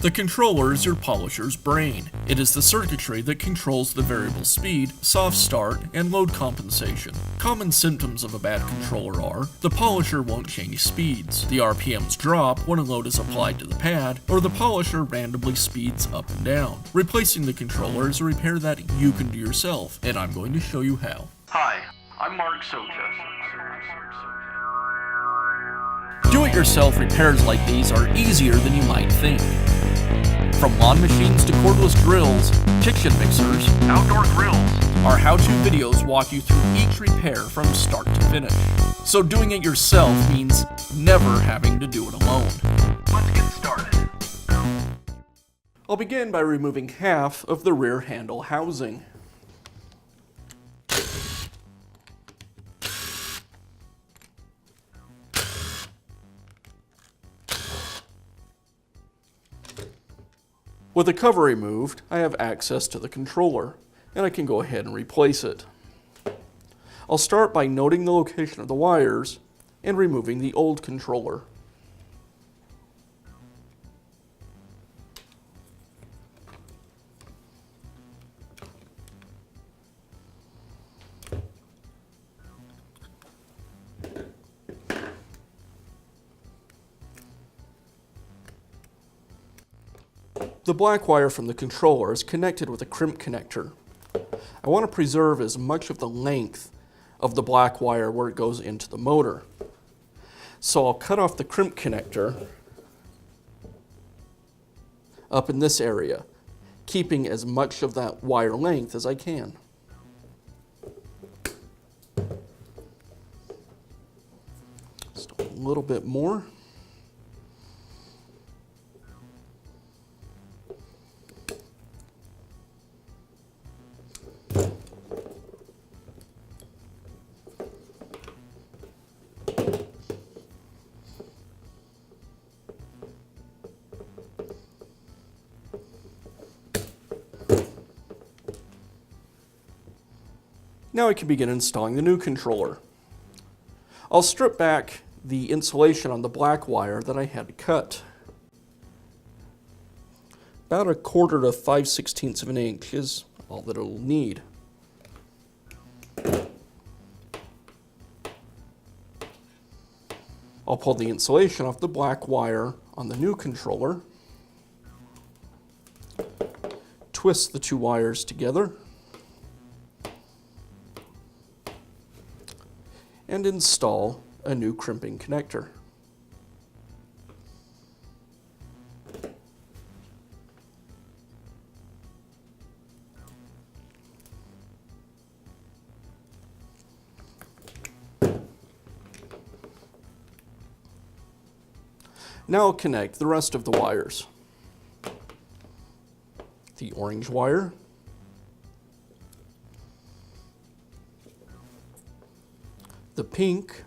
The controller is your polisher's brain. It is the circuitry that controls the variable speed, soft start, and load compensation. Common symptoms of a bad controller are, the polisher won't change speeds, the RPMs drop when a load is applied to the pad, or the polisher randomly speeds up and down. Replacing the controller is a repair that you can do yourself, and I'm going to show you how. Hi, I'm Mark Socha. Do-it-yourself repairs like these are easier than you might think. From lawn machines to cordless drills, kitchen mixers, Outdoor grills. our how-to videos walk you through each repair from start to finish. So doing it yourself means never having to do it alone. Let's get started. I'll begin by removing half of the rear handle housing. With the cover removed, I have access to the controller, and I can go ahead and replace it. I'll start by noting the location of the wires and removing the old controller. The black wire from the controller is connected with a crimp connector. I want to preserve as much of the length of the black wire where it goes into the motor. So I'll cut off the crimp connector up in this area, keeping as much of that wire length as I can. Just a little bit more. Now I can begin installing the new controller. I'll strip back the insulation on the black wire that I had to cut. About 1/4 to 5/16 of an inch is all that it'll need. I'll pull the insulation off the black wire on the new controller, twist the two wires together, and install a new crimping connector. Now I'll connect the rest of the wires. The orange wire, the pink,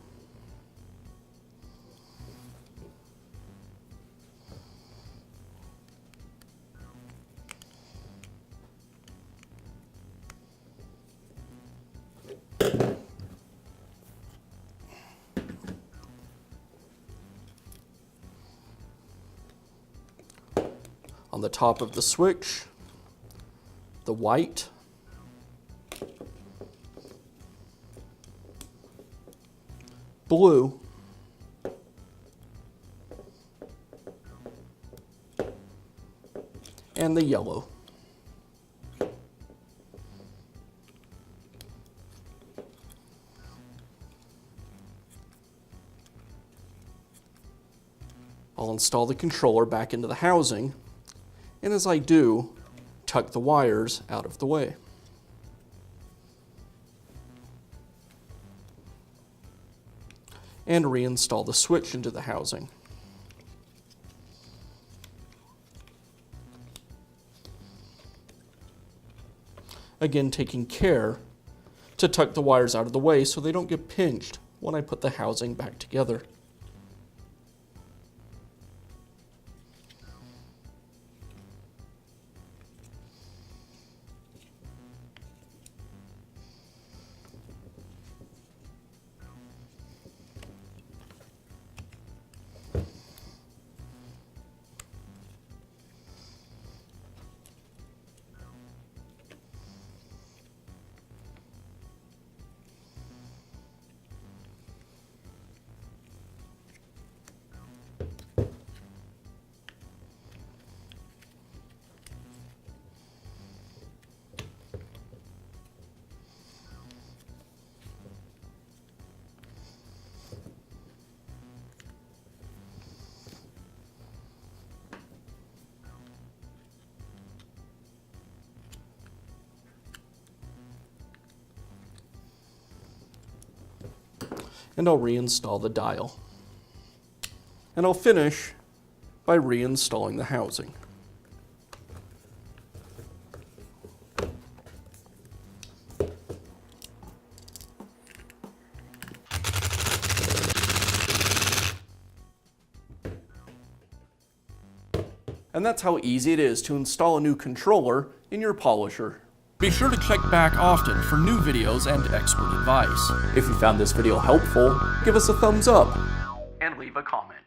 on the top of the switch, the white, blue, and the yellow. I'll install the controller back into the housing, and as I do, tuck the wires out of the way. And reinstall the switch into the housing. Again, taking care to tuck the wires out of the way so they don't get pinched when I put the housing back together. And I'll reinstall the dial. And I'll finish by reinstalling the housing. And that's how easy it is to install a new controller in your polisher. Be sure to check back often for new videos and expert advice. If you found this video helpful, give us a thumbs up. And leave a comment.